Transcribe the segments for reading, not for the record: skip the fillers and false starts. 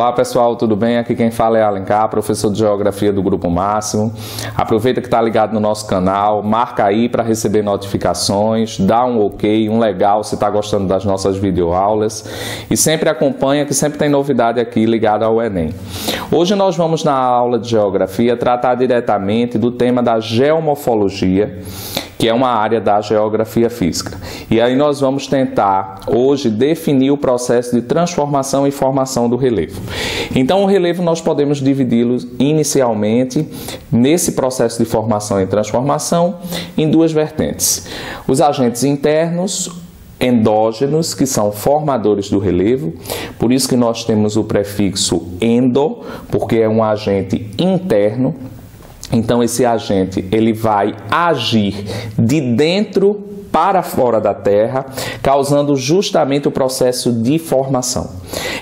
Olá pessoal, tudo bem? Aqui quem fala é Alencar, professor de Geografia do Grupo Máximo. Aproveita que está ligado no nosso canal, marca aí para receber notificações, dá um ok, um legal se está gostando das nossas videoaulas e sempre acompanha que sempre tem novidade aqui ligada ao Enem. Hoje nós vamos na aula de Geografia tratar diretamente do tema da geomorfologia, que é uma área da geografia física. E aí nós vamos tentar hoje definir o processo de transformação e formação do relevo. Então o relevo nós podemos dividi-lo inicialmente nesse processo de formação e transformação em duas vertentes. Os agentes internos, endógenos, que são formadores do relevo, por isso que nós temos o prefixo endo, porque é um agente interno. Então esse agente ele vai agir de dentro para fora da Terra, causando justamente o processo de formação.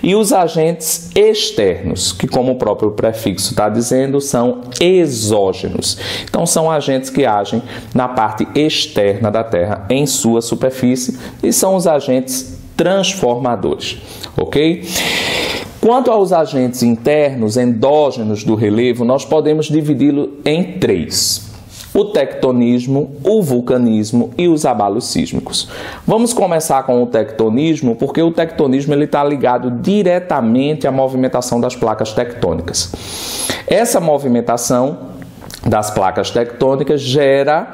E os agentes externos, que como o próprio prefixo está dizendo, são exógenos. Então são agentes que agem na parte externa da Terra, em sua superfície, e são os agentes transformadores, ok? Quanto aos agentes internos, endógenos do relevo, nós podemos dividi-lo em três: o tectonismo, o vulcanismo e os abalos sísmicos. Vamos começar com o tectonismo, porque o tectonismo está ligado diretamente à movimentação das placas tectônicas. Essa movimentação das placas tectônicas gera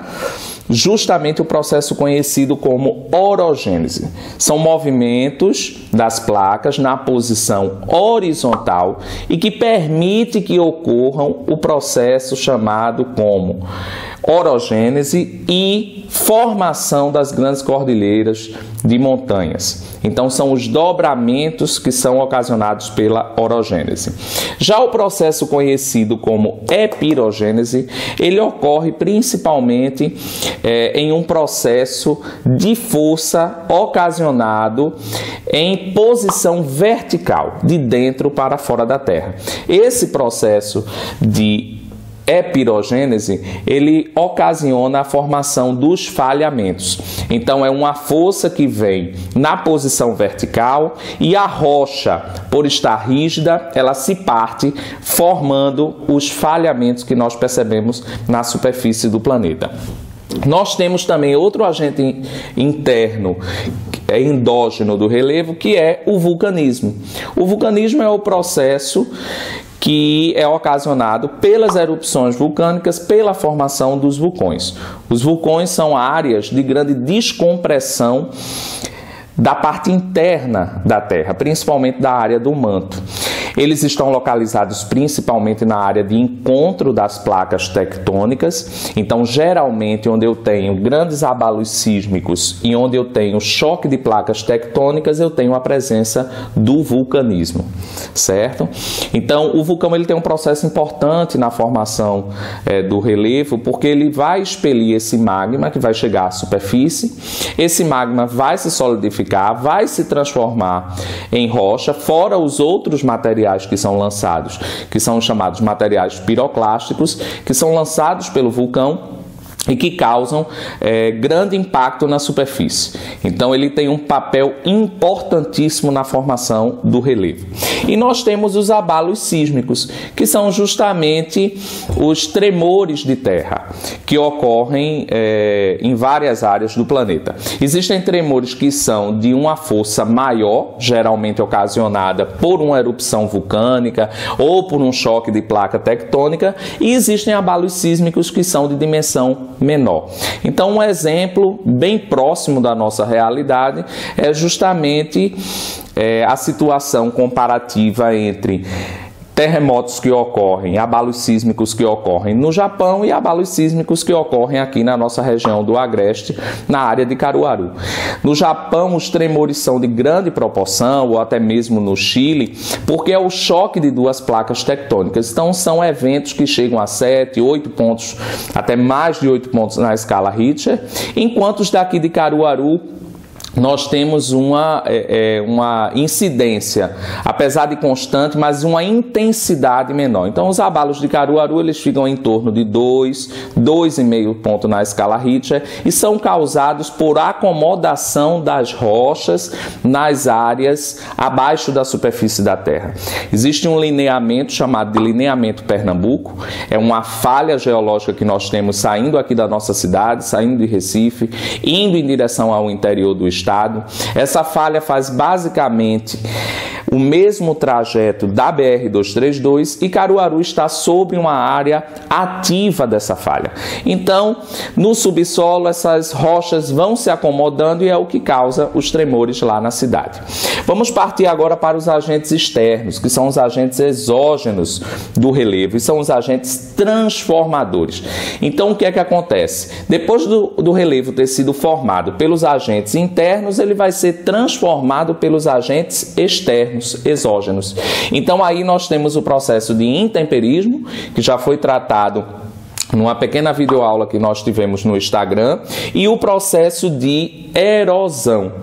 justamente o processo conhecido como orogênese. São movimentos das placas na posição horizontal e que permite que ocorram o processo chamado como orogênese e formação das grandes cordilheiras de montanhas. Então são os dobramentos que são ocasionados pela orogênese. Já o processo conhecido como epirogênese, ele ocorre principalmente em um processo de força ocasionado em posição vertical, de dentro para fora da Terra. Esse processo de epirogênese, ele ocasiona a formação dos falhamentos. Então é uma força que vem na posição vertical e a rocha, por estar rígida, ela se parte, formando os falhamentos que nós percebemos na superfície do planeta. Nós temos também outro agente interno, endógeno do relevo, que é o vulcanismo. O vulcanismo é o processo que é ocasionado pelas erupções vulcânicas, pela formação dos vulcões. Os vulcões são áreas de grande descompressão da parte interna da Terra, principalmente da área do manto. Eles estão localizados principalmente na área de encontro das placas tectônicas. Então, geralmente, onde eu tenho grandes abalos sísmicos e onde eu tenho choque de placas tectônicas, eu tenho a presença do vulcanismo, certo? Então, o vulcão ele tem um processo importante na formação do relevo, porque ele vai expelir esse magma que vai chegar à superfície. Esse magma vai se solidificar, vai se transformar em rocha, fora os outros materiais que são lançados, que são chamados materiais piroclásticos, que são lançados pelo vulcão e que causam grande impacto na superfície. Então ele tem um papel importantíssimo na formação do relevo. E nós temos os abalos sísmicos, que são justamente os tremores de terra, que ocorrem em várias áreas do planeta. Existem tremores que são de uma força maior, geralmente ocasionada por uma erupção vulcânica ou por um choque de placa tectônica, e existem abalos sísmicos que são de dimensão menor. Então, um exemplo bem próximo da nossa realidade é justamente a situação comparativa entre terremotos que ocorrem, abalos sísmicos que ocorrem no Japão e abalos sísmicos que ocorrem aqui na nossa região do Agreste, na área de Caruaru. No Japão, os tremores são de grande proporção, ou até mesmo no Chile, porque é o choque de duas placas tectônicas. Então, são eventos que chegam a 7, 8 pontos, até mais de 8 pontos na escala Richter, enquanto os daqui de Caruaru nós temos uma incidência, apesar de constante, mas uma intensidade menor. Então, os abalos de Caruaru, eles ficam em torno de 2,5 ponto na escala Richter e são causados por acomodação das rochas nas áreas abaixo da superfície da Terra. Existe um lineamento chamado de lineamento Pernambuco, é uma falha geológica que nós temos saindo aqui da nossa cidade, saindo de Recife, indo em direção ao interior do estado. Essa falha faz basicamente o mesmo trajeto da BR-232 e Caruaru está sobre uma área ativa dessa falha. Então, no subsolo, essas rochas vão se acomodando e é o que causa os tremores lá na cidade. Vamos partir agora para os agentes externos, que são os agentes exógenos do relevo e são os agentes transformadores. Então, o que é que acontece? Depois do relevo ter sido formado pelos agentes internos, ele vai ser transformado pelos agentes externos, exógenos. Então, aí nós temos o processo de intemperismo, que já foi tratado numa pequena videoaula que nós tivemos no Instagram, e o processo de erosão.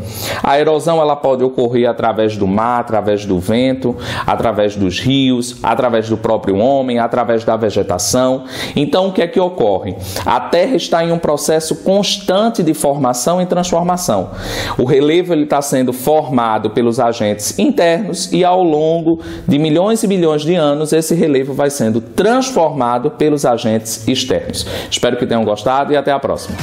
A erosão ela pode ocorrer através do mar, através do vento, através dos rios, através do próprio homem, através da vegetação. Então, o que é que ocorre? A Terra está em um processo constante de formação e transformação. O relevo está sendo formado pelos agentes internos e ao longo de milhões e bilhões de anos, esse relevo vai sendo transformado pelos agentes externos. Espero que tenham gostado e até a próxima.